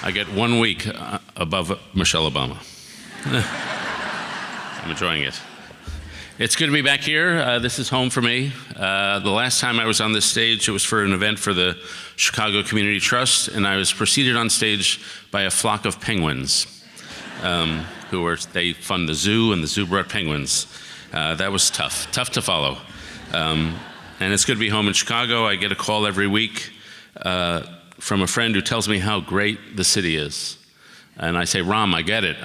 I get 1 week above Michelle Obama. I'm enjoying it. It's good to be back here. This is home for me. The last time I was on this stage, it was for an event for the Chicago Community Trust, and I was preceded on stage by a flock of penguins, they fund the zoo, and the zoo brought penguins. That was tough to follow. And it's good to be home in Chicago. I get a call every week from a friend who tells me how great the city is. And I say, Ram, I get it.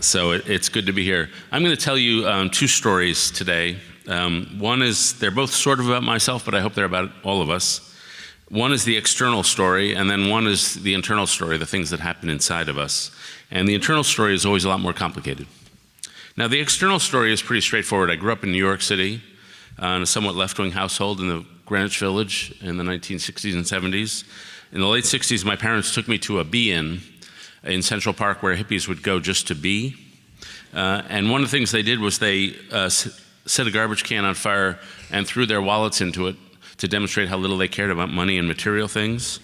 So it's good to be here. I'm going to tell you two stories today. One is, they're both sort of about myself, but I hope they're about all of us. One is the external story, and then one is the internal story, the things that happen inside of us. And the internal story is always a lot more complicated. Now, the external story is pretty straightforward. I grew up in New York City in a somewhat left-wing household in the Greenwich Village in the 1960s and 70s. In the late 60s, my parents took me to a be-in in Central Park where hippies would go just to be. And one of the things they did was they set a garbage can on fire and threw their wallets into it to demonstrate how little they cared about money and material things.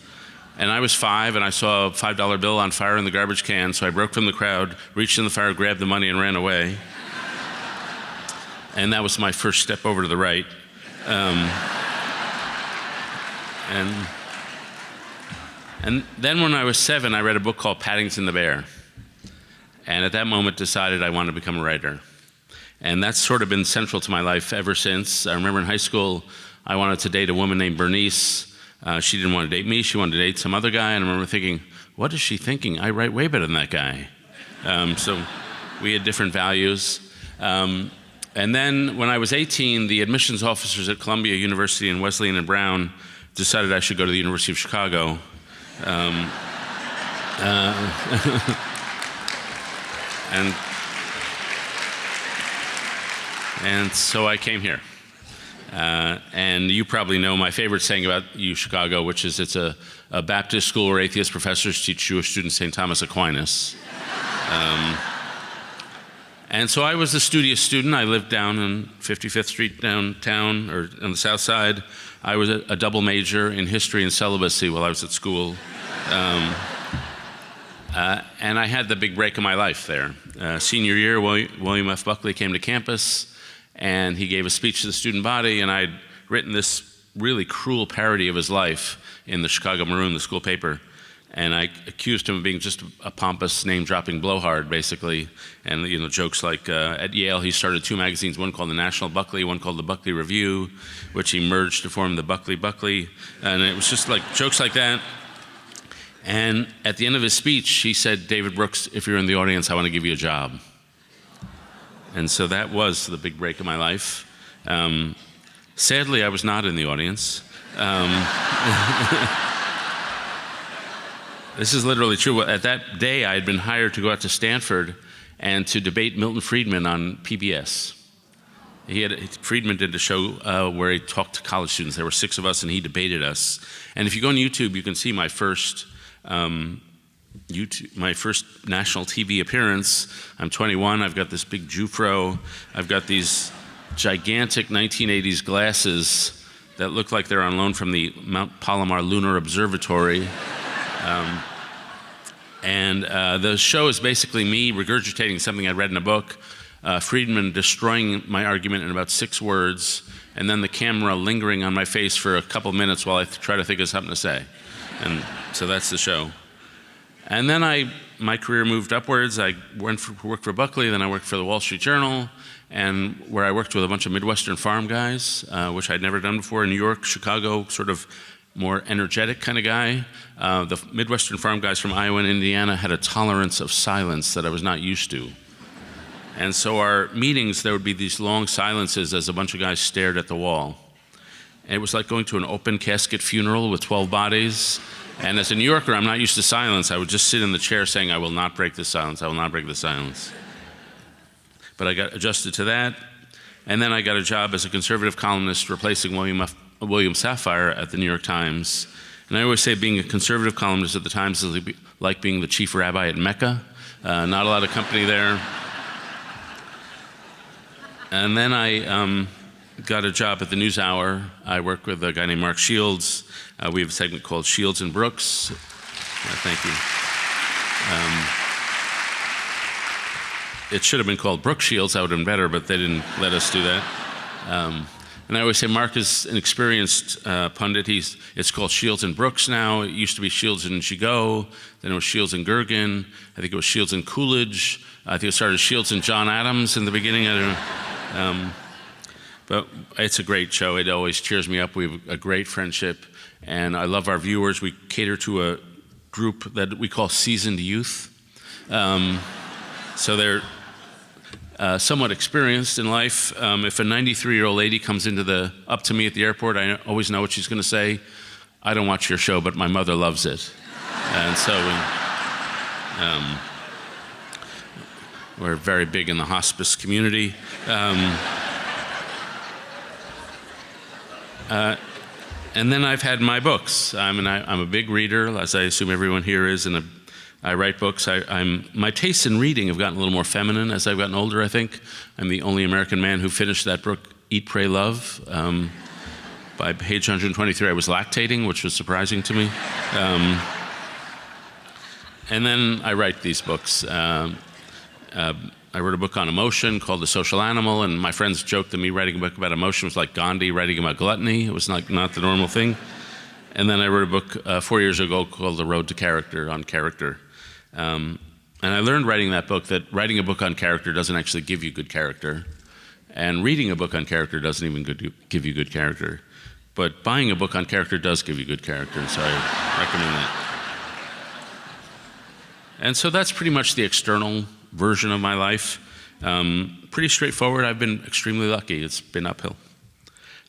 And I was 5, and I saw a $5 bill on fire in the garbage can, so I broke from the crowd, reached in the fire, grabbed the money, and ran away. And that was my first step over to the right. And then when I was 7, I read a book called Paddington the Bear. And at that moment decided I wanted to become a writer. And that's sort of been central to my life ever since. I remember in high school, I wanted to date a woman named Bernice. She didn't want to date me, she wanted to date some other guy. And I remember thinking, what is she thinking? I write way better than that guy. So we had different values. And then when I was 18, the admissions officers at Columbia University and Wesleyan and Brown decided I should go to the University of Chicago. And so I came here. And you probably know my favorite saying about Chicago, which is it's a Baptist school where atheist professors teach Jewish students St. Thomas Aquinas. And so I was a studious student. I lived down on 55th Street downtown, or on the south side. I was a double major in history and celibacy while I was at school. And I had the big break of my life there. Senior year, William F. Buckley came to campus, and he gave a speech to the student body, and I'd written this really cruel parody of his life in the Chicago Maroon, the school paper. And I accused him of being just a pompous, name-dropping blowhard, basically. And jokes like, at Yale, he started 2 magazines, one called the National Buckley, one called the Buckley Review, which he merged to form the Buckley. And it was just like jokes like that. And at the end of his speech, he said, David Brooks, if you're in the audience, I want to give you a job. And so that was the big break of my life. Sadly, I was not in the audience. This is literally true. At that day, I had been hired to go out to Stanford and to debate Milton Friedman on PBS. Friedman did a show where he talked to college students. There were 6 of us, and he debated us. And if you go on YouTube, you can see my first national TV appearance. I'm 21. I've got this big Jufro. I've got these gigantic 1980s glasses that look like they're on loan from the Mount Palomar Lunar Observatory. The show is basically me regurgitating something I read in a book, Friedman destroying my argument in about 6 words, and then the camera lingering on my face for a couple minutes while I try to think of something to say. And so that's the show. And then my career moved upwards. I worked for Buckley, then I worked for the Wall Street Journal, and where I worked with a bunch of Midwestern farm guys, which I'd never done before in New York, Chicago, sort of more energetic kind of guy. The Midwestern farm guys from Iowa and Indiana had a tolerance of silence that I was not used to. And so our meetings, there would be these long silences as a bunch of guys stared at the wall. And it was like going to an open casket funeral with 12 bodies. And as a New Yorker, I'm not used to silence. I would just sit in the chair saying, I will not break the silence, I will not break the silence. But I got adjusted to that. And then I got a job as a conservative columnist replacing William Safire at the New York Times. And I always say being a conservative columnist at the Times is like being the chief rabbi at Mecca. Not a lot of company there. And then I got a job at the NewsHour. I work with a guy named Mark Shields. We have a segment called Shields and Brooks. Thank you. It should have been called Brooke Shields. That would have been better, but they didn't let us do that. And I always say Mark is an experienced pundit. It's called Shields and Brooks now. It used to be Shields and Gigot. Then it was Shields and Gergen. I think it was Shields and Coolidge. I think it started Shields and John Adams in the beginning. I don't know. But it's a great show. It always cheers me up. We have a great friendship. And I love our viewers. We cater to a group that we call seasoned youth. So they're somewhat experienced in life. If a 93-year-old lady comes up to me at the airport, I always know what she's going to say. I don't watch your show, but my mother loves it. And so we're very big in the hospice community. And then I've had my books. I'm a big reader, as I assume everyone here is, and I write books. My tastes in reading have gotten a little more feminine as I've gotten older, I think. I'm the only American man who finished that book, Eat, Pray, Love. By page 123, I was lactating, which was surprising to me. And then I write these books. I wrote a book on emotion called The Social Animal, and my friends joked that me writing a book about emotion was like Gandhi writing about gluttony. It was not the normal thing. And then I wrote a book 4 years ago called The Road to Character, on character. And I learned writing that book that writing a book on character doesn't actually give you good character. And reading a book on character doesn't even give you good character. But buying a book on character does give you good character, so I recommend that. And so that's pretty much the external version of my life. Pretty straightforward. I've been extremely lucky. It's been uphill.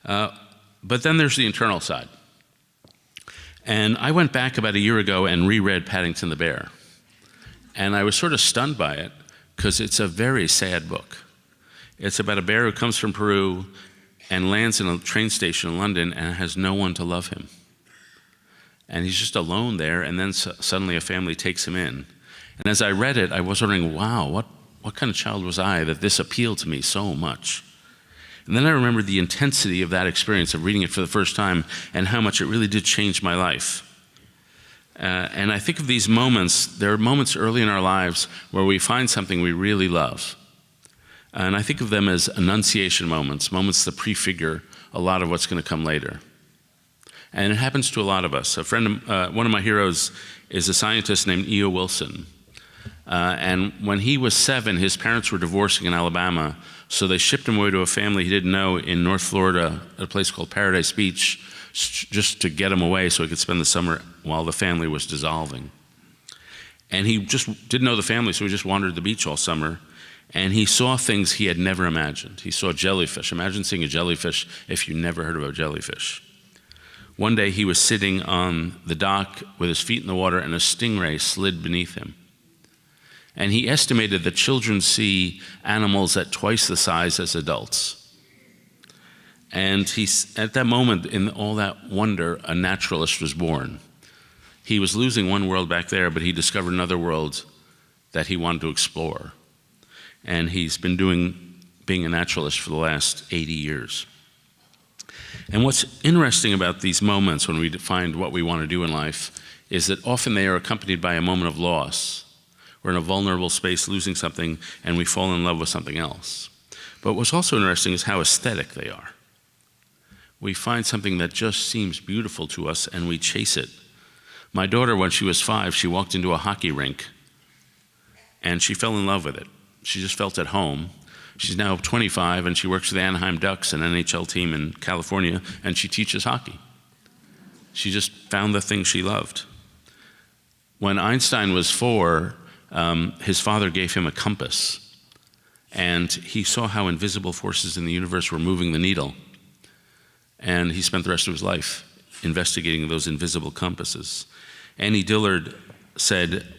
But then there's the internal side. And I went back about a year ago and reread Paddington the Bear. And I was sort of stunned by it because it's a very sad book. It's about a bear who comes from Peru and lands in a train station in London and has no one to love him. And he's just alone there, and then suddenly a family takes him in. And as I read it, I was wondering, wow, what kind of child was I that this appealed to me so much? And then I remembered the intensity of that experience of reading it for the first time and how much it really did change my life. And I think of these moments, there are moments early in our lives where we find something we really love. And I think of them as annunciation moments that prefigure a lot of what's going to come later. And it happens to a lot of us. One of my heroes is a scientist named E.O. Wilson. And when he was 7, his parents were divorcing in Alabama, so they shipped him away to a family he didn't know in North Florida, at a place called Paradise Beach, just to get him away so he could spend the summer while the family was dissolving. And he just didn't know the family, so he just wandered the beach all summer, and he saw things he had never imagined. He saw jellyfish. Imagine seeing a jellyfish if you never heard about jellyfish. One day he was sitting on the dock with his feet in the water, and a stingray slid beneath him. And he estimated that children see animals at twice the size as adults. And at that moment, in all that wonder, a naturalist was born. He was losing one world back there, but he discovered another world that he wanted to explore. And he's been being a naturalist for the last 80 years. And what's interesting about these moments when we find what we want to do in life is that often they are accompanied by a moment of loss. We're in a vulnerable space, losing something, and we fall in love with something else. But what's also interesting is how aesthetic they are. We find something that just seems beautiful to us, and we chase it. My daughter, when she was 5, she walked into a hockey rink, and she fell in love with it. She just felt at home. She's now 25, and she works for the Anaheim Ducks, an NHL team in California, and she teaches hockey. She just found the thing she loved. When Einstein was 4, his father gave him a compass, and he saw how invisible forces in the universe were moving the needle, and he spent the rest of his life investigating those invisible compasses. Annie Dillard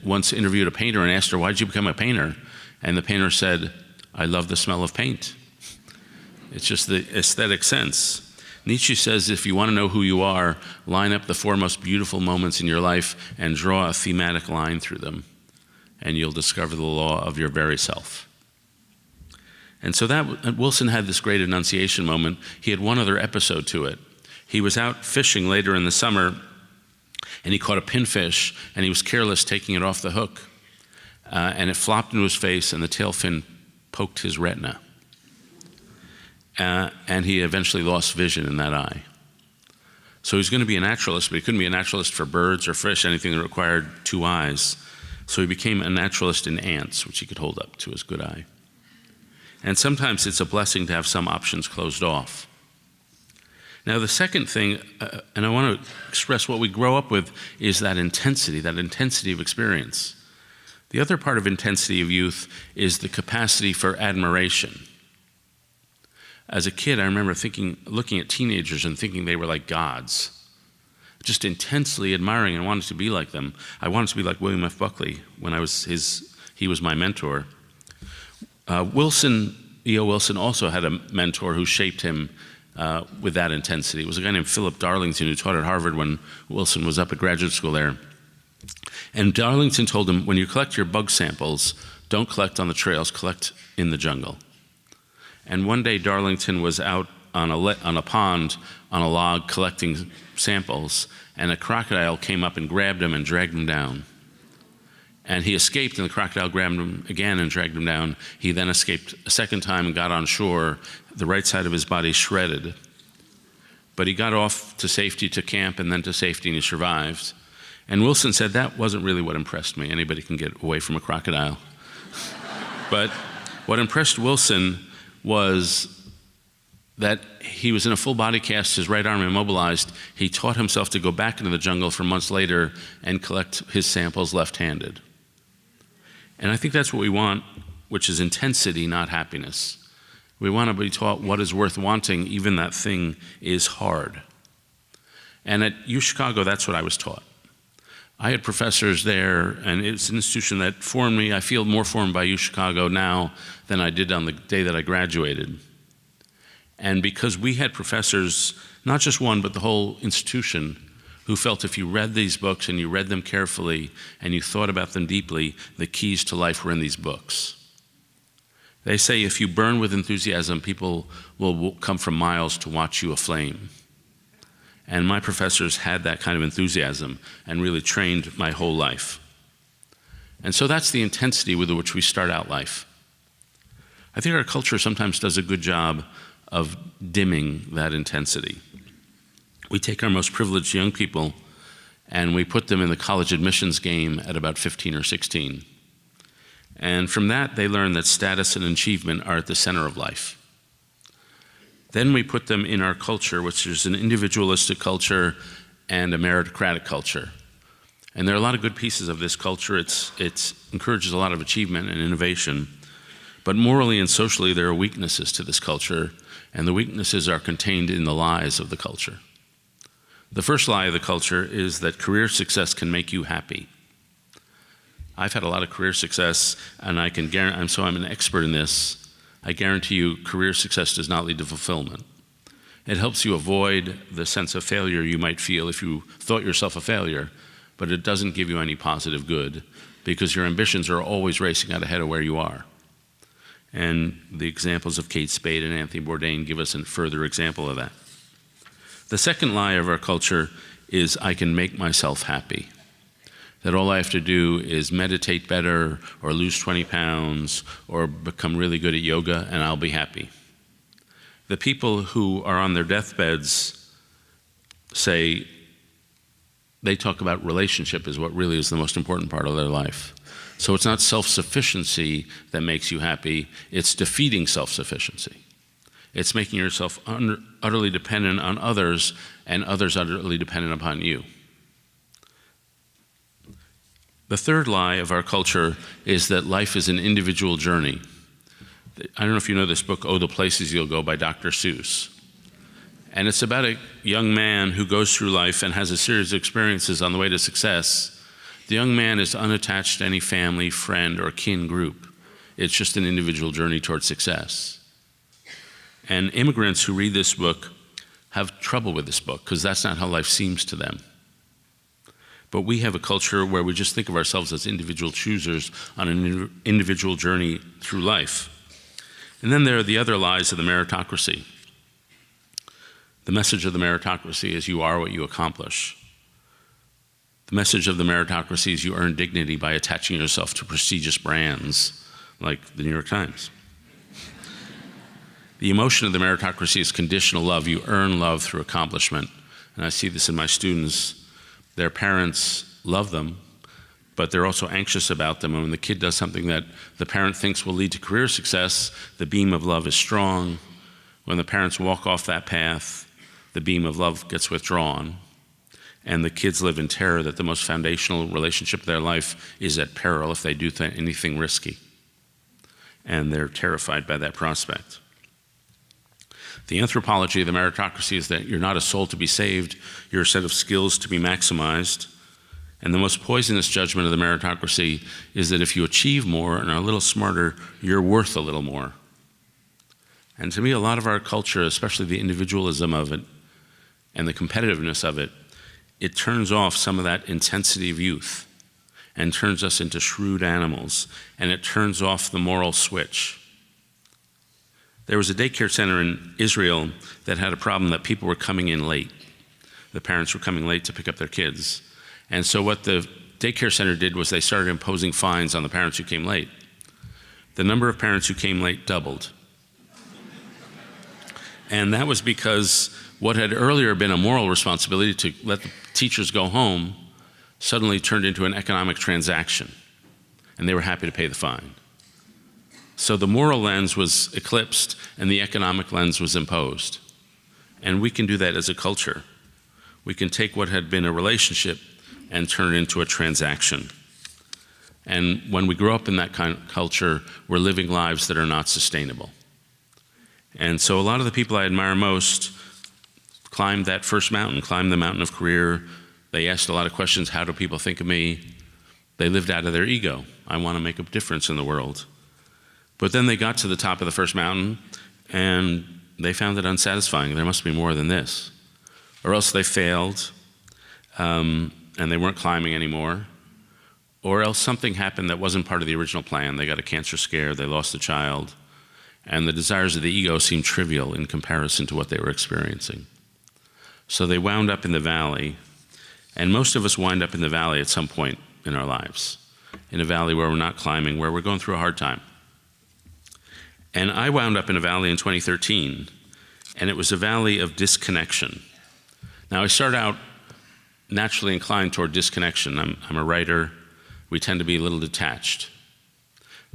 once interviewed a painter and asked her, "Why did you become a painter?" And the painter said, "I love the smell of paint." It's just the aesthetic sense. Nietzsche says if you want to know who you are, line up the 4 most beautiful moments in your life and draw a thematic line through them, and you'll discover the law of your very self. And so Wilson had this great enunciation moment. He had one other episode to it. He was out fishing later in the summer, and he caught a pinfish, and he was careless taking it off the hook. And it flopped into his face, and the tail fin poked his retina. And he eventually lost vision in that eye. So he was going to be a naturalist, but he couldn't be a naturalist for birds or fish, anything that required two eyes. So he became a naturalist in ants, which he could hold up to his good eye. And sometimes it's a blessing to have some options closed off. Now the second thing, and I want to express what we grow up with, is that intensity of experience. The other part of intensity of youth is the capacity for admiration. As a kid, I remember looking at teenagers and thinking they were like gods, just intensely admiring and wanting to be like them. I wanted to be like William F. Buckley when he was my mentor. E.O. Wilson also had a mentor who shaped him with that intensity. It was a guy named Philip Darlington who taught at Harvard when Wilson was up at graduate school there. And Darlington told him, when you collect your bug samples, don't collect on the trails, collect in the jungle. And one day Darlington was out on a pond on a log collecting samples, and a crocodile came up and grabbed him and dragged him down. And he escaped, and the crocodile grabbed him again and dragged him down. He then escaped a second time and got on shore, the right side of his body shredded. But he got off to safety, to camp, and then to safety, and he survived. And Wilson said, that wasn't really what impressed me. Anybody can get away from a crocodile. But what impressed Wilson was that he was in a full body cast, his right arm immobilized. He taught himself to go back into the jungle for months later and collect his samples left-handed. And I think that's what we want, which is intensity, not happiness. We want to be taught what is worth wanting, even that thing is hard. And at UChicago, that's what I was taught. I had professors there, and it's an institution that formed me. I feel more formed by UChicago now than I did on the day that I graduated. And because we had professors, not just one, but the whole institution, who felt if you read these books and you read them carefully and you thought about them deeply, the keys to life were in these books. They say if you burn with enthusiasm, people will come from miles to watch you aflame. And my professors had that kind of enthusiasm and really trained my whole life. And so that's the intensity with which we start out life. I think our culture sometimes does a good job of dimming that intensity. We take our most privileged young people and we put them in the college admissions game at about 15 or 16. And from that, they learn that status and achievement are at the center of life. Then we put them in our culture, which is an individualistic culture and a meritocratic culture. And there are a lot of good pieces of this culture. It encourages a lot of achievement and innovation. But morally and socially, there are weaknesses to this culture, and the weaknesses are contained in the lies of the culture. The first lie of the culture is that career success can make you happy. I've had a lot of career success, and I'm an expert in this. I guarantee you, career success does not lead to fulfillment. It helps you avoid the sense of failure you might feel if you thought yourself a failure, but it doesn't give you any positive good because your ambitions are always racing out ahead of where you are. And the examples of Kate Spade and Anthony Bourdain give us a further example of that. The second lie of our culture is I can make myself happy. That all I have to do is meditate better or lose 20 pounds or become really good at yoga and I'll be happy. The people who are on their deathbeds say, they talk about relationship as what really is the most important part of their life. So it's not self-sufficiency that makes you happy, it's defeating self-sufficiency. It's making yourself utterly dependent on others and others utterly dependent upon you. The third lie of our culture is that life is an individual journey. I don't know if you know this book, Oh, the Places You'll Go by Dr. Seuss. And it's about a young man who goes through life and has a series of experiences on the way to success. The young man is unattached to any family, friend, or kin group. It's just an individual journey towards success. And immigrants who read this book have trouble with this book because that's not how life seems to them. But we have a culture where we just think of ourselves as individual choosers on an individual journey through life. And then there are the other lies of the meritocracy. The message of the meritocracy is you are what you accomplish. The message of the meritocracy is you earn dignity by attaching yourself to prestigious brands like the New York Times. The emotion of the meritocracy is conditional love. You earn love through accomplishment. And I see this in my students. Their parents love them, but they're also anxious about them. And when the kid does something that the parent thinks will lead to career success, the beam of love is strong. When the parents walk off that path, the beam of love gets withdrawn. And the kids live in terror that the most foundational relationship of their life is at peril if they do anything risky. And they're terrified by that prospect. The anthropology of the meritocracy is that you're not a soul to be saved, you're a set of skills to be maximized. And the most poisonous judgment of the meritocracy is that if you achieve more and are a little smarter, you're worth a little more. And to me, a lot of our culture, especially the individualism of it and the competitiveness of it, it turns off some of that intensity of youth and turns us into shrewd animals, and it turns off the moral switch. There was a daycare center in Israel that had a problem that people were coming in late. The parents were coming late to pick up their kids. And so what the daycare center did was they started imposing fines on the parents who came late. The number of parents who came late doubled. And that was because what had earlier been a moral responsibility to let the teachers go home suddenly turned into an economic transaction, and they were happy to pay the fine. So the moral lens was eclipsed and the economic lens was imposed. And we can do that as a culture. We can take what had been a relationship and turn it into a transaction. And when we grow up in that kind of culture, we're living lives that are not sustainable. And so a lot of the people I admire most climbed that first mountain, climbed the mountain of career. They asked a lot of questions. How do people think of me? They lived out of their ego. I want to make a difference in the world. But then they got to the top of the first mountain and they found it unsatisfying. There must be more than this. Or else they failed and they weren't climbing anymore. Or else something happened that wasn't part of the original plan. They got a cancer scare, they lost a child, and the desires of the ego seemed trivial in comparison to what they were experiencing. So they wound up in the valley, and most of us wind up in the valley at some point in our lives, in a valley where we're not climbing, where we're going through a hard time. And I wound up in a valley in 2013, and it was a valley of disconnection. Now, I start out naturally inclined toward disconnection. I'm a writer. We tend to be a little detached.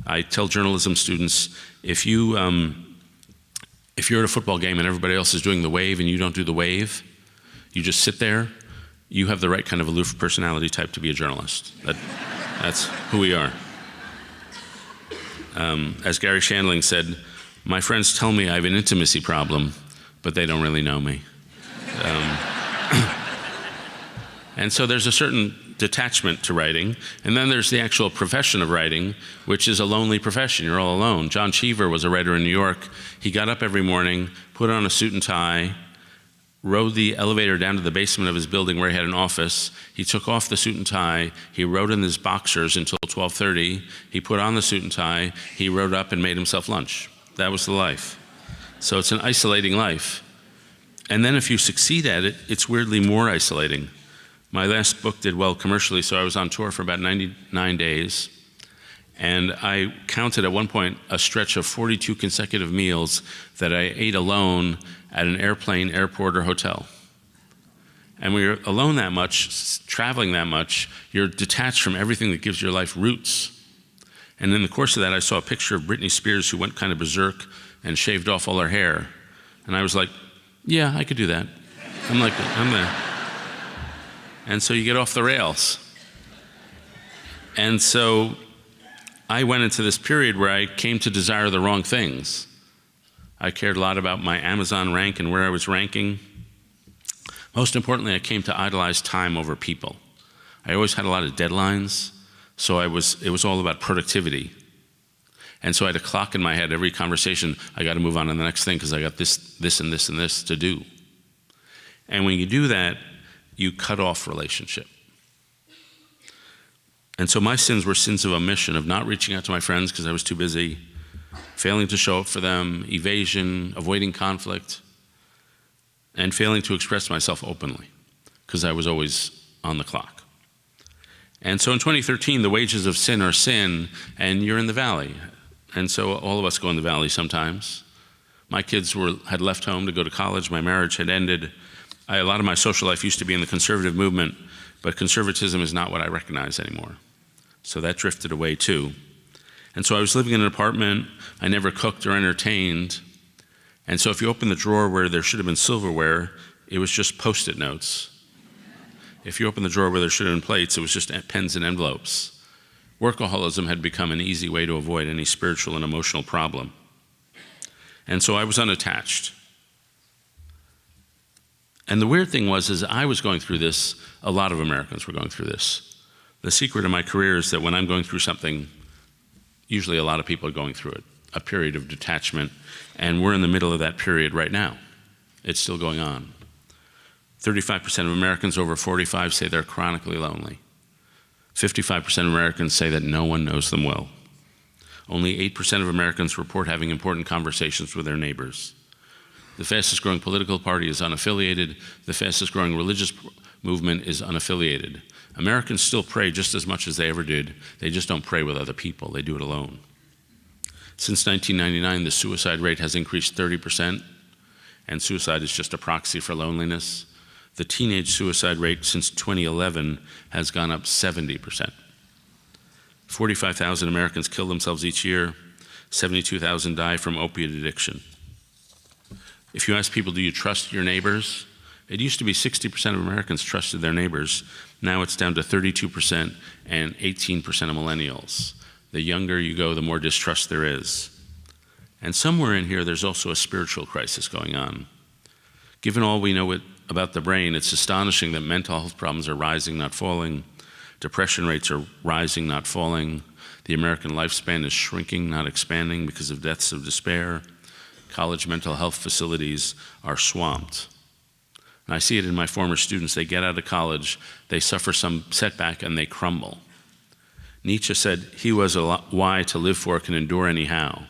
I tell journalism students, if you're at a football game and everybody else is doing the wave and you don't do the wave, you just sit there, you have the right kind of aloof personality type to be a journalist. That's who we are. As Gary Shandling said, my friends tell me I have an intimacy problem, but they don't really know me. And so there's a certain detachment to writing, and then there's the actual profession of writing, which is a lonely profession. You're all alone. John Cheever was a writer in New York. He got up every morning, put on a suit and tie, rode the elevator down to the basement of his building where he had an office. He took off the suit and tie. He rode in his boxers until 12:30. He put on the suit and tie. He rode up and made himself lunch. That was the life. So it's an isolating life. And then if you succeed at it, it's weirdly more isolating. My last book did well commercially, so I was on tour for about 99 days. And I counted at one point a stretch of 42 consecutive meals that I ate alone at an airplane, airport, or hotel. And when you're alone that much, traveling that much, you're detached from everything that gives your life roots. And in the course of that, I saw a picture of Britney Spears who went kind of berserk and shaved off all her hair. And I was like, yeah, I could do that. I'm there. And so you get off the rails. And so I went into this period where I came to desire the wrong things. I cared a lot about my Amazon rank and where I was ranking. Most importantly, I came to idolize time over people. I always had a lot of deadlines, so it was all about productivity. And so I had a clock in my head every conversation. I got to move on to the next thing because I got this, and this, and this to do. And when you do that, you cut off relationship. And so my sins were sins of omission, of not reaching out to my friends because I was too busy, failing to show up for them, evasion, avoiding conflict, and failing to express myself openly, because I was always on the clock. And so in 2013, the wages of sin are sin, and you're in the valley. And so all of us go in the valley sometimes. My kids had left home to go to college. My marriage had ended. A lot of my social life used to be in the conservative movement, but conservatism is not what I recognize anymore. So that drifted away too. And so I was living in an apartment. I never cooked or entertained. And so if you open the drawer where there should have been silverware, it was just Post-it notes. If you open the drawer where there should have been plates, it was just pens and envelopes. Workaholism had become an easy way to avoid any spiritual and emotional problem. And so I was unattached. And the weird thing was, as I was going through this, a lot of Americans were going through this. The secret of my career is that when I'm going through something, usually a lot of people are going through it, a period of detachment, and we're in the middle of that period right now. It's still going on. 35% of Americans over 45 say they're chronically lonely. 55% of Americans say that no one knows them well. Only 8% of Americans report having important conversations with their neighbors. The fastest growing political party is unaffiliated. The fastest growing religious movement is unaffiliated. Americans still pray just as much as they ever did. They just don't pray with other people. They do it alone. Since 1999, the suicide rate has increased 30%, and suicide is just a proxy for loneliness. The teenage suicide rate since 2011 has gone up 70%. 45,000 Americans kill themselves each year. 72,000 die from opiate addiction. If you ask people, do you trust your neighbors? It used to be 60% of Americans trusted their neighbors. Now it's down to 32% and 18% of millennials. The younger you go, the more distrust there is. And somewhere in here, there's also a spiritual crisis going on. Given all we know about the brain, it's astonishing that mental health problems are rising, not falling. Depression rates are rising, not falling. The American lifespan is shrinking, not expanding because of deaths of despair. College mental health facilities are swamped. And I see it in my former students. They get out of college, they suffer some setback, and they crumble. Nietzsche said, "He was a why to live for can endure anyhow."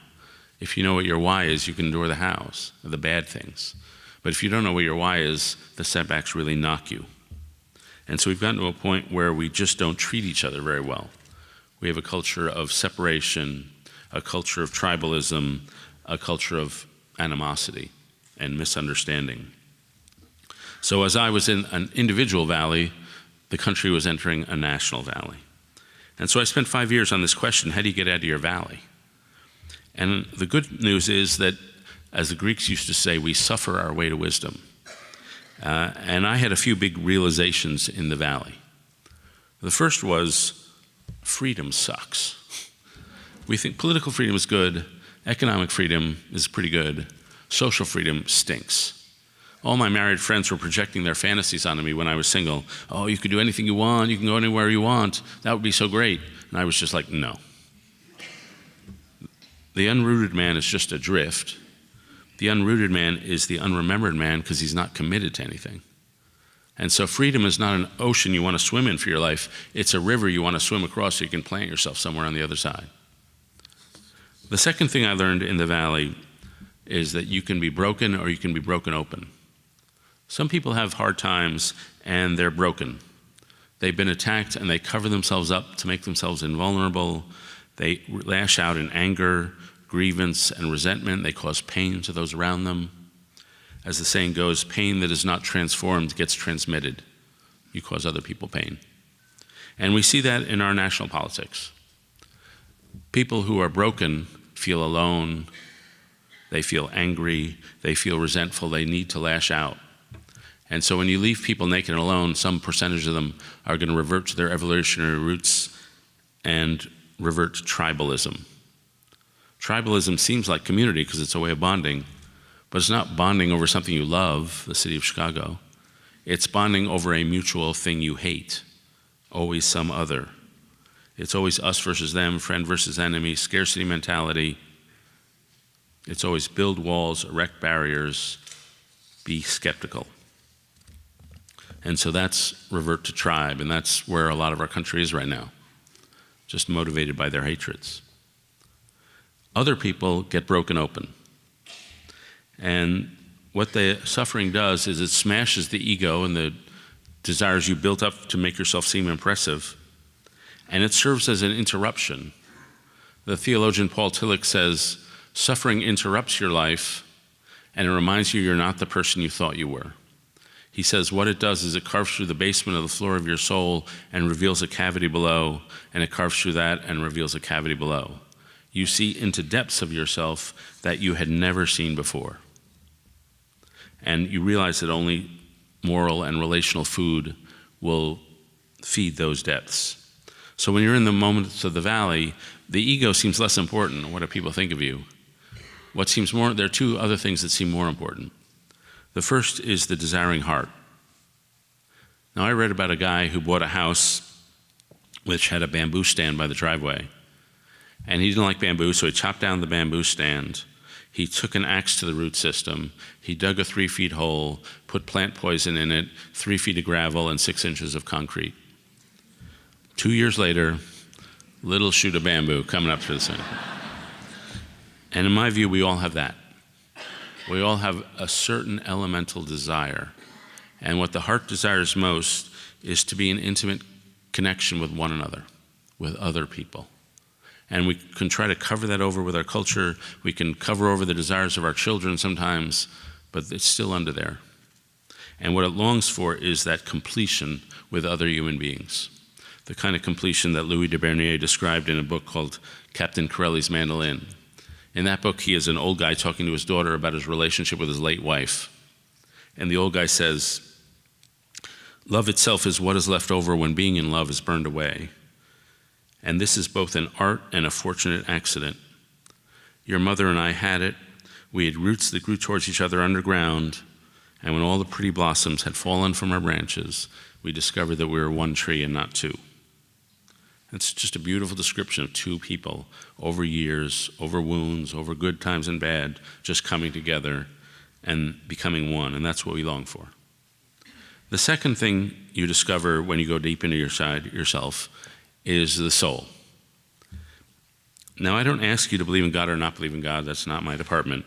If you know what your why is, you can endure the hows, the bad things. But if you don't know what your why is, the setbacks really knock you. And so we've gotten to a point where we just don't treat each other very well. We have a culture of separation, a culture of tribalism, a culture of animosity and misunderstanding. So as I was in an individual valley, the country was entering a national valley. And so I spent 5 years on this question: how do you get out of your valley? And the good news is that, as the Greeks used to say, we suffer our way to wisdom. And I had a few big realizations in the valley. The first was, freedom sucks. We think political freedom is good, economic freedom is pretty good, social freedom stinks. All my married friends were projecting their fantasies onto me when I was single. Oh, you could do anything you want, you can go anywhere you want, that would be so great. And I was just like, no. The unrooted man is just adrift. The unrooted man is the unremembered man because he's not committed to anything. And so freedom is not an ocean you want to swim in for your life. It's a river you want to swim across so you can plant yourself somewhere on the other side. The second thing I learned in the valley is that you can be broken or you can be broken open. Some people have hard times and they're broken. They've been attacked and they cover themselves up to make themselves invulnerable. They lash out in anger, grievance, and resentment. They cause pain to those around them. As the saying goes, pain that is not transformed gets transmitted. You cause other people pain. And we see that in our national politics. People who are broken feel alone, they feel angry, they feel resentful, they need to lash out. And so when you leave people naked and alone, some percentage of them are going to revert to their evolutionary roots and revert to tribalism. Tribalism seems like community because it's a way of bonding, but it's not bonding over something you love, the city of Chicago. It's bonding over a mutual thing you hate, always some other. It's always us versus them, friend versus enemy, scarcity mentality. It's always build walls, erect barriers, be skeptical. And so that's revert to tribe, and that's where a lot of our country is right now, just motivated by their hatreds. other people get broken open. And what the suffering does is it smashes the ego and the desires you built up to make yourself seem impressive, and it serves as an interruption. The theologian Paul Tillich says, suffering interrupts your life, and it reminds you you're not the person you thought you were. He says what it does is it carves through the basement of the floor of your soul and reveals a cavity below, and it carves through that and reveals a cavity below. You see into depths of yourself that you had never seen before. And you realize that only moral and relational food will feed those depths. So when you're in the moments of the valley, the ego seems less important. What do people think of you? What seems more, there are two other things that seem more important. The first is the desiring heart. Now, I read about a guy who bought a house which had a bamboo stand by the driveway. And he didn't like bamboo, so he chopped down the bamboo stand. He took an axe to the root system. He dug a 3-foot hole, put plant poison in it, 3 feet of gravel, and 6 inches of concrete. 2 years later, little shoot of bamboo coming up to the sun. And in my view, we all have that. We all have a certain elemental desire. And what the heart desires most is to be in intimate connection with one another, with other people. And we can try to cover that over with our culture. We can cover over the desires of our children sometimes, but it's still under there. And what it longs for is that completion with other human beings. The kind of completion that Louis de Bernier described in a book called Captain Corelli's Mandolin. In that book, he is an old guy talking to his daughter about his relationship with his late wife. And the old guy says, "Love itself is what is left over when being in love is burned away. And this is both an art and a fortunate accident. Your mother and I had it. We had roots that grew towards each other underground, and when all the pretty blossoms had fallen from our branches, we discovered that we were one tree and not two." It's just a beautiful description of two people over years, over wounds, over good times and bad, just coming together and becoming one, and that's what we long for. The second thing you discover when you go deep into yourself is the soul. Now, I don't ask you to believe in God or not believe in God. That's not my department.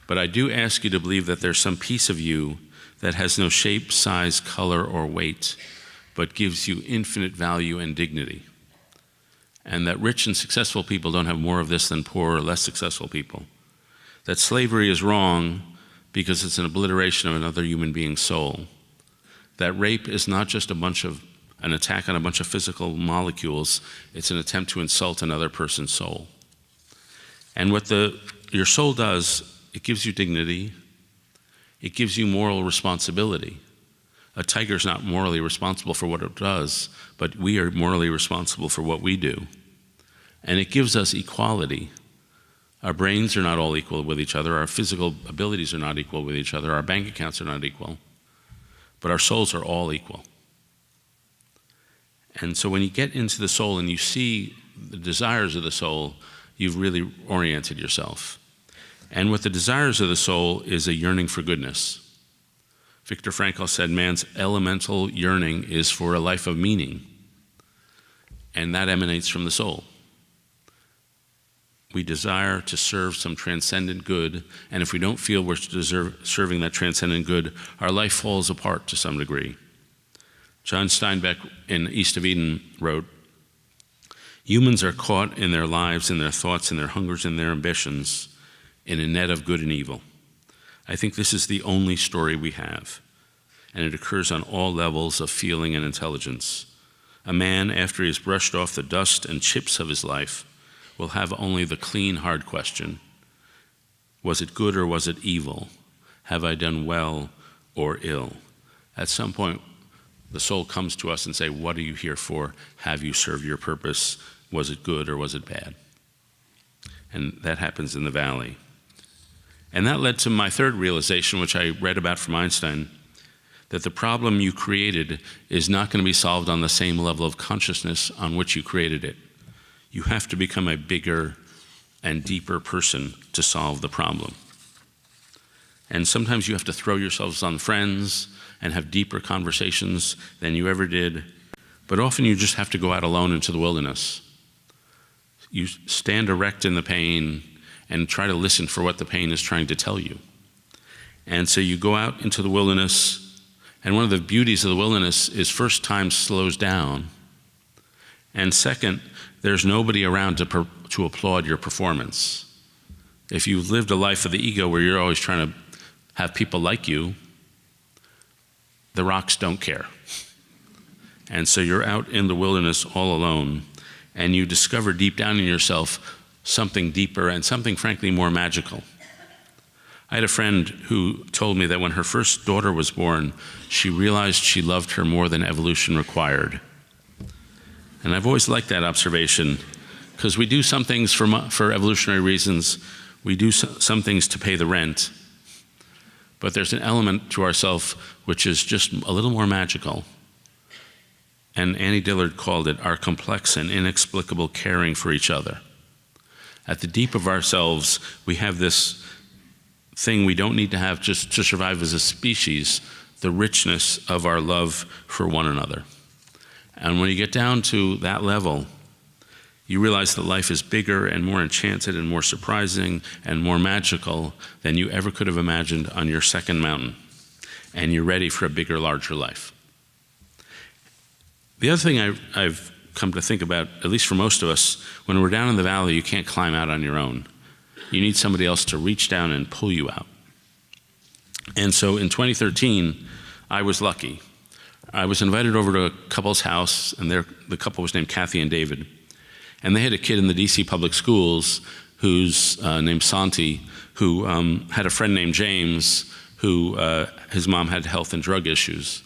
But I do ask you to believe that there's some piece of you that has no shape, size, color, or weight, but gives you infinite value and dignity. And that rich and successful people don't have more of this than poor or less successful people. That slavery is wrong because it's an obliteration of another human being's soul. That rape is not just an attack on a bunch of physical molecules, it's an attempt to insult another person's soul. And what your soul does, it gives you dignity, it gives you moral responsibility. A tiger's not morally responsible for what it does, but we are morally responsible for what we do. And it gives us equality. Our brains are not all equal with each other, our physical abilities are not equal with each other, our bank accounts are not equal, but our souls are all equal. And so when you get into the soul and you see the desires of the soul, you've really oriented yourself. And what the desires of the soul is a yearning for goodness. Viktor Frankl said man's elemental yearning is for a life of meaning, and that emanates from the soul. We desire to serve some transcendent good, and if we don't feel we're serving that transcendent good, our life falls apart to some degree. John Steinbeck in East of Eden wrote, "Humans are caught in their lives, in their thoughts, in their hungers, and their ambitions, in a net of good and evil. I think this is the only story we have, and it occurs on all levels of feeling and intelligence. A man, after he has brushed off the dust and chips of his life, will have only the clean, hard question. Was it good or was it evil? Have I done well or ill?" At some point, the soul comes to us and say, what are you here for? Have you served your purpose? Was it good or was it bad? And that happens in the valley. And that led to my third realization, which I read about from Einstein, that the problem you created is not going to be solved on the same level of consciousness on which you created it. You have to become a bigger and deeper person to solve the problem. And sometimes you have to throw yourselves on friends and have deeper conversations than you ever did. But often you just have to go out alone into the wilderness. You stand erect in the pain and try to listen for what the pain is trying to tell you. And so you go out into the wilderness, and one of the beauties of the wilderness is first, time slows down, and second, there's nobody around to applaud your performance. If you've lived a life of the ego where you're always trying to have people like you, the rocks don't care. And so you're out in the wilderness all alone, and you discover deep down in yourself something deeper and something frankly more magical. I had a friend who told me that when her first daughter was born, she realized she loved her more than evolution required. And I've always liked that observation, because we do some things for evolutionary reasons, we do some things to pay the rent, but there's an element to ourself which is just a little more magical. And Annie Dillard called it our complex and inexplicable caring for each other. At the deep of ourselves, we have this thing we don't need to have just to survive as a species, the richness of our love for one another. And when you get down to that level, you realize that life is bigger and more enchanted and more surprising and more magical than you ever could have imagined on your second mountain. And you're ready for a bigger, larger life. The other thing I've come to think about, at least for most of us, when we're down in the valley, you can't climb out on your own. You need somebody else to reach down and pull you out. And so in 2013, I was lucky. I was invited over to a couple's house, and the couple was named Kathy and David. And they had a kid in the DC public schools who's named Santi, who had a friend named James, who his mom had health and drug issues.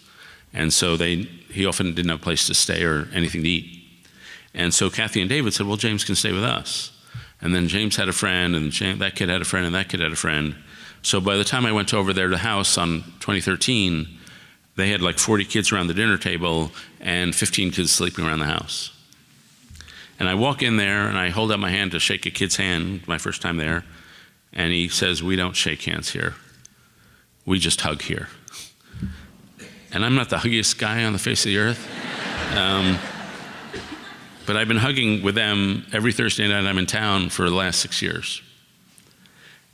And so he often didn't have a place to stay or anything to eat. And so Kathy and David said, well, James can stay with us. And then James had a friend, and that kid had a friend, and that kid had a friend. So by the time I went over there to the house on 2013, they had like 40 kids around the dinner table and 15 kids sleeping around the house. And I walk in there, and I hold out my hand to shake a kid's hand, my first time there, and he says, we don't shake hands here. We just hug here. And I'm not the huggiest guy on the face of the earth. But I've been hugging with them every Thursday night I'm in town for the last 6 years.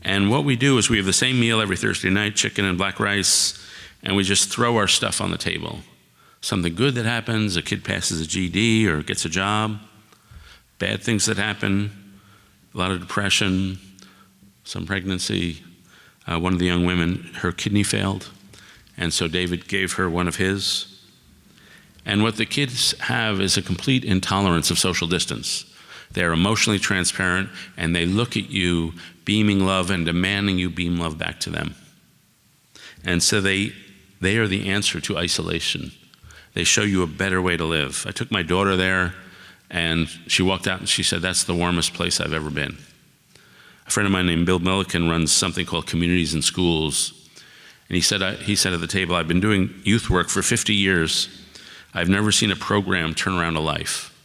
And what we do is we have the same meal every Thursday night, chicken and black rice, and we just throw our stuff on the table. Something good that happens, a kid passes a GED or gets a job, bad things that happen, a lot of depression, some pregnancy. One of the young women, her kidney failed, and so David gave her one of his. And what the kids have is a complete intolerance of social distance. They're emotionally transparent, and they look at you beaming love and demanding you beam love back to them. And so they are the answer to isolation. They show you a better way to live. I took my daughter there, and she walked out and she said, that's the warmest place I've ever been. A friend of mine named Bill Milliken runs something called Communities in Schools. And he said at the table, I've been doing youth work for 50 years. I've never seen a program turn around a life.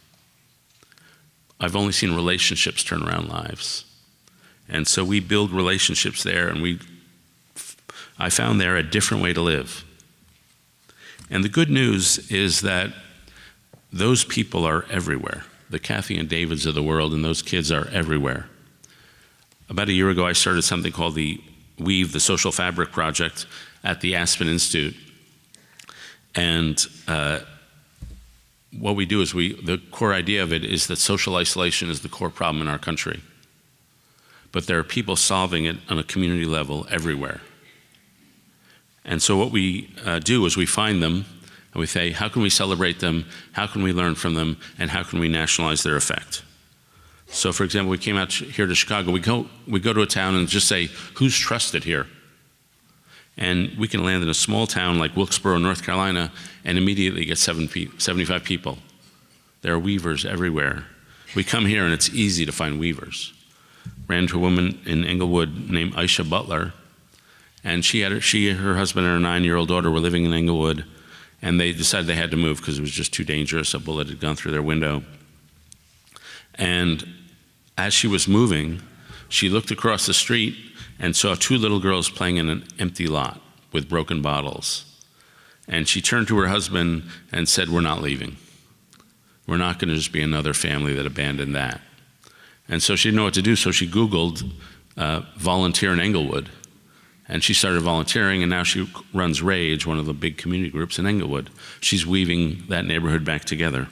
I've only seen relationships turn around lives. And so we build relationships there, and I found there a different way to live. And the good news is that those people are everywhere. The Kathy and Davids of the world, and those kids are everywhere. About a year ago, I started something called the Weave, the Social Fabric Project at the Aspen Institute. And what we do is the core idea of it is that social isolation is the core problem in our country. But there are people solving it on a community level everywhere. And so what we do is we find them and we say, how can we celebrate them? How can we learn from them? And how can we nationalize their effect? So for example, we came out here to Chicago. We go to a town and just say, who's trusted here? And we can land in a small town like Wilkesboro, North Carolina, and immediately get 75 people. There are weavers everywhere. We come here and it's easy to find weavers. Ran into a woman in Englewood named Aisha Butler, and her husband and her 9-year-old daughter were living in Englewood, and they decided they had to move because it was just too dangerous. A bullet had gone through their window. And as she was moving, she looked across the street and saw 2 little girls playing in an empty lot with broken bottles. And she turned to her husband and said, we're not leaving. We're not going to just be another family that abandoned that. And so she didn't know what to do, so she Googled volunteer in Englewood. And she started volunteering, and now she runs RAGE, one of the big community groups in Englewood. She's weaving that neighborhood back together.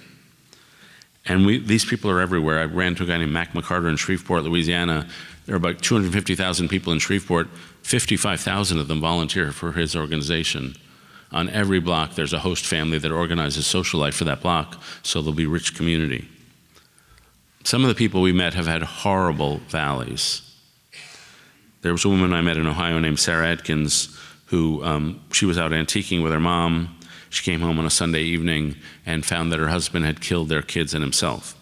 And these people are everywhere. I ran to a guy named Mac McCarter in Shreveport, Louisiana. There are about 250,000 people in Shreveport. 55,000 of them volunteer for his organization. On every block, there's a host family that organizes social life for that block, so there'll be rich community. Some of the people we met have had horrible valleys. There was a woman I met in Ohio named Sarah Atkins who, she was out antiquing with her mom. She came home on a Sunday evening and found that her husband had killed their kids and himself.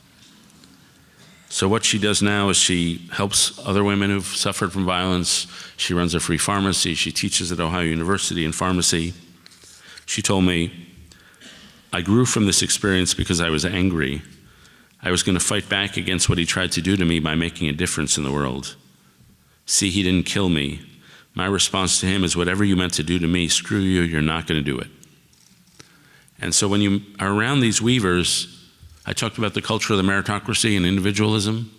So what she does now is she helps other women who've suffered from violence. She runs a free pharmacy. She teaches at Ohio University in pharmacy. She told me, I grew from this experience because I was angry. I was going to fight back against what he tried to do to me by making a difference in the world. See, he didn't kill me. My response to him is, whatever you meant to do to me, screw you, you're not going to do it. And so when you are around these weavers, I talked about the culture of the meritocracy and individualism.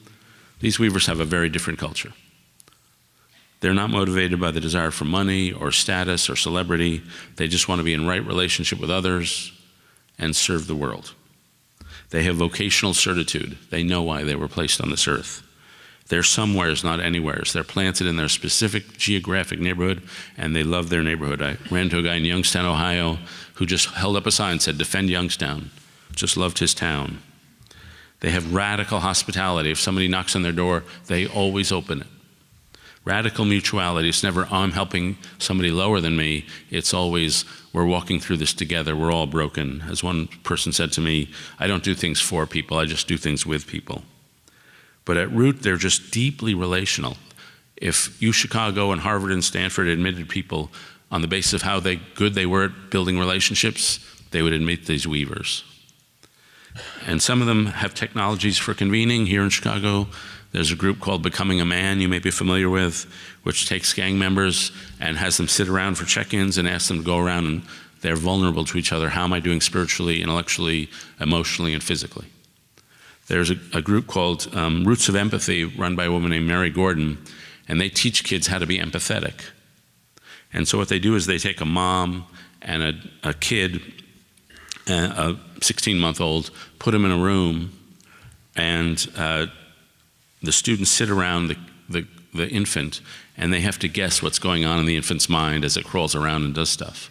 These weavers have a very different culture. They're not motivated by the desire for money or status or celebrity. They just want to be in right relationship with others and serve the world. They have vocational certitude. They know why they were placed on this earth. They're somewheres, not anywheres. They're planted in their specific geographic neighborhood, and they love their neighborhood. I ran to a guy in Youngstown, Ohio, who just held up a sign that said, "Defend Youngstown." Just loved his town. They have radical hospitality. If somebody knocks on their door, they always open it. Radical mutuality. It's never, I'm helping somebody lower than me. It's always, we're walking through this together. We're all broken. As one person said to me, I don't do things for people. I just do things with people. But at root, they're just deeply relational. If Chicago and Harvard and Stanford admitted people on the basis of how good they were at building relationships, they would admit these weavers. And some of them have technologies for convening. Here in Chicago, there's a group called Becoming a Man you may be familiar with, which takes gang members and has them sit around for check-ins and asks them to go around, and they're vulnerable to each other. How am I doing spiritually, intellectually, emotionally, and physically? There's a group called Roots of Empathy run by a woman named Mary Gordon, and they teach kids how to be empathetic. And so what they do is they take a mom and a kid, a 16-month-old, put them in a room, and the students sit around the infant, and they have to guess what's going on in the infant's mind as it crawls around and does stuff.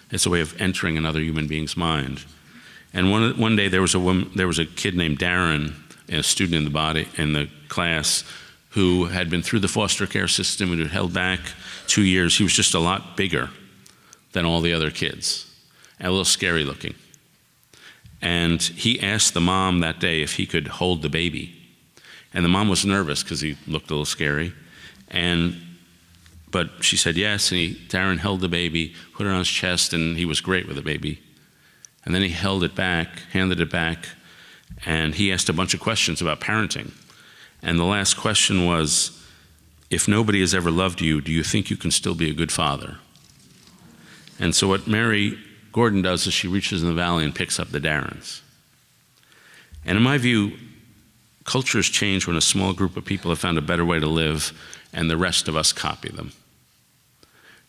It's a way of entering another human being's mind. And one day there was a kid named Darren, a student in the class, who had been through the foster care system and had held back 2 years. He was just a lot bigger than all the other kids, and a little scary looking. And he asked the mom that day if he could hold the baby. And the mom was nervous because he looked a little scary. But she said yes, and Darren held the baby, put it on his chest, and he was great with the baby. And then he held it back, handed it back, and he asked a bunch of questions about parenting. And the last question was, if nobody has ever loved you, do you think you can still be a good father? And so what Mary Gordon does is she reaches in the valley and picks up the Darrens. And in my view, cultures change when a small group of people have found a better way to live and the rest of us copy them.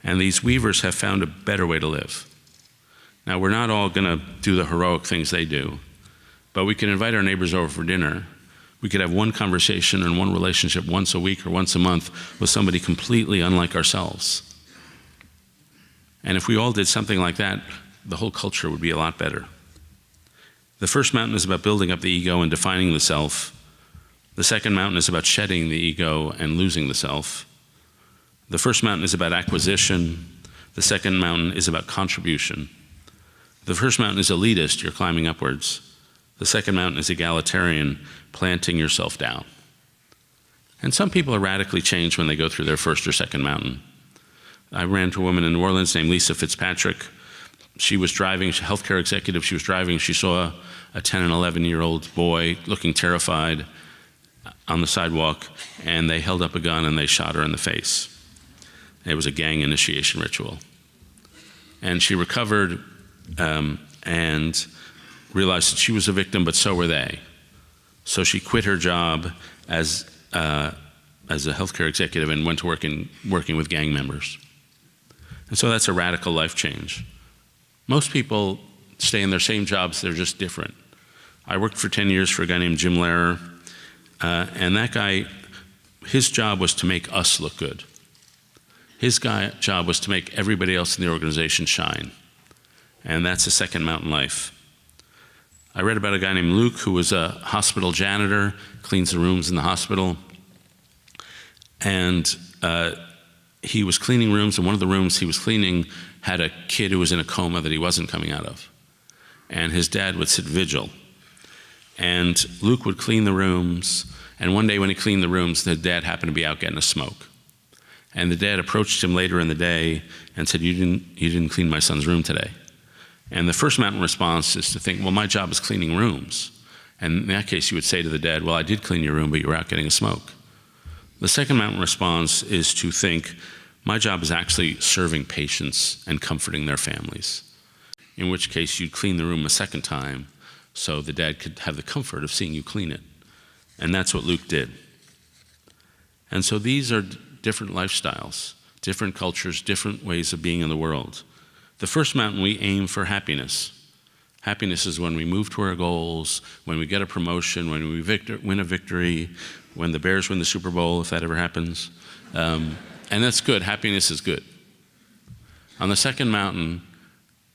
And these weavers have found a better way to live. Now, we're not all going to do the heroic things they do, but we can invite our neighbors over for dinner. We could have one conversation and one relationship once a week or once a month with somebody completely unlike ourselves. And if we all did something like that, the whole culture would be a lot better. The first mountain is about building up the ego and defining the self. The second mountain is about shedding the ego and losing the self. The first mountain is about acquisition. The second mountain is about contribution. The first mountain is elitist, you're climbing upwards. The second mountain is egalitarian, planting yourself down. And some people are radically changed when they go through their first or second mountain. I ran to a woman in New Orleans named Lisa Fitzpatrick. She was driving, she's a healthcare executive, she was driving, she saw a 10 and 11-year-old boy looking terrified on the sidewalk, and they held up a gun and they shot her in the face. It was a gang initiation ritual. And she recovered and realized that she was a victim, but so were they. So she quit her job as a healthcare executive and went to working with gang members. And so that's a radical life change. Most people stay in their same jobs, they're just different. I worked for 10 years for a guy named Jim Lehrer, and that guy, his job was to make us look good. His job was to make everybody else in the organization shine. And that's the second mountain life. I read about a guy named Luke who was a hospital janitor, cleans the rooms in the hospital. And he was cleaning rooms, and one of the rooms he was cleaning had a kid who was in a coma that he wasn't coming out of. And his dad would sit vigil. And Luke would clean the rooms, and one day when he cleaned the rooms, the dad happened to be out getting a smoke. And the dad approached him later in the day and said, you didn't clean my son's room today. And the first mountain response is to think, well, my job is cleaning rooms. And in that case, you would say to the dad, well, I did clean your room, but you were out getting a smoke. The second mountain response is to think, my job is actually serving patients and comforting their families. In which case, you'd clean the room a second time so the dad could have the comfort of seeing you clean it. And that's what Luke did. And so these are different lifestyles, different cultures, different ways of being in the world. The first mountain, we aim for happiness. Happiness is when we move to our goals, when we get a promotion, when we win a victory, when the Bears win the Super Bowl, if that ever happens. And that's good. Happiness is good. On the second mountain,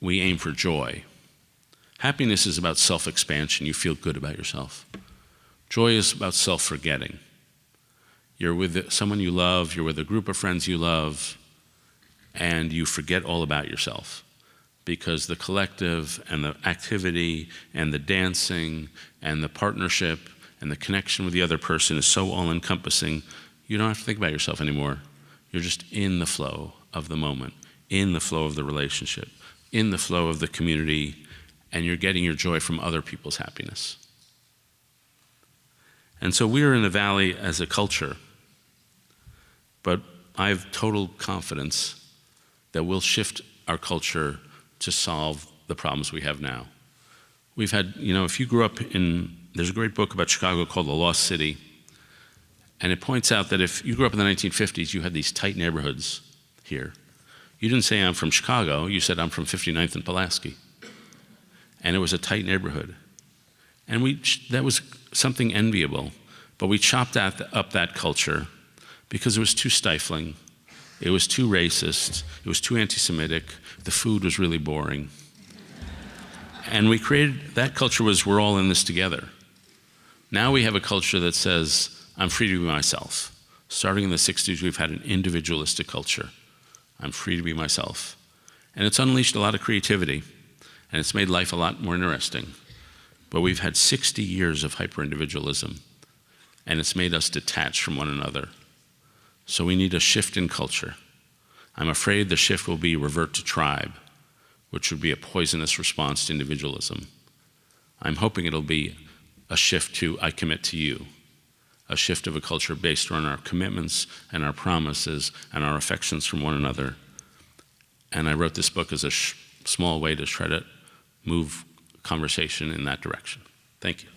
we aim for joy. Happiness is about self-expansion. You feel good about yourself. Joy is about self-forgetting. You're with someone you love, you're with a group of friends you love, and you forget all about yourself because the collective and the activity and the dancing and the partnership and the connection with the other person is so all-encompassing, you don't have to think about yourself anymore. You're just in the flow of the moment, in the flow of the relationship, in the flow of the community, and you're getting your joy from other people's happiness. And so we're in the valley as a culture, but I have total confidence that we'll shift our culture to solve the problems we have now. We've had, if you grew up there's a great book about Chicago called The Lost City, and it points out that if you grew up in the 1950s, you had these tight neighborhoods here. You didn't say I'm from Chicago, you said I'm from 59th and Pulaski. And it was a tight neighborhood. And that was something enviable, but we chopped up that culture because it was too stifling, it was too racist, it was too anti-Semitic, the food was really boring. And we created, that culture was, we're all in this together. Now we have a culture that says, I'm free to be myself. Starting in the 60s, we've had an individualistic culture. I'm free to be myself. And it's unleashed a lot of creativity, and it's made life a lot more interesting. But we've had 60 years of hyper-individualism, and it's made us detached from one another. So we need a shift in culture. I'm afraid the shift will be revert to tribe, which would be a poisonous response to individualism. I'm hoping it'll be a shift to I commit to you, a shift of a culture based on our commitments and our promises and our affections from one another. And I wrote this book as a small way to try to move conversation in that direction. Thank you.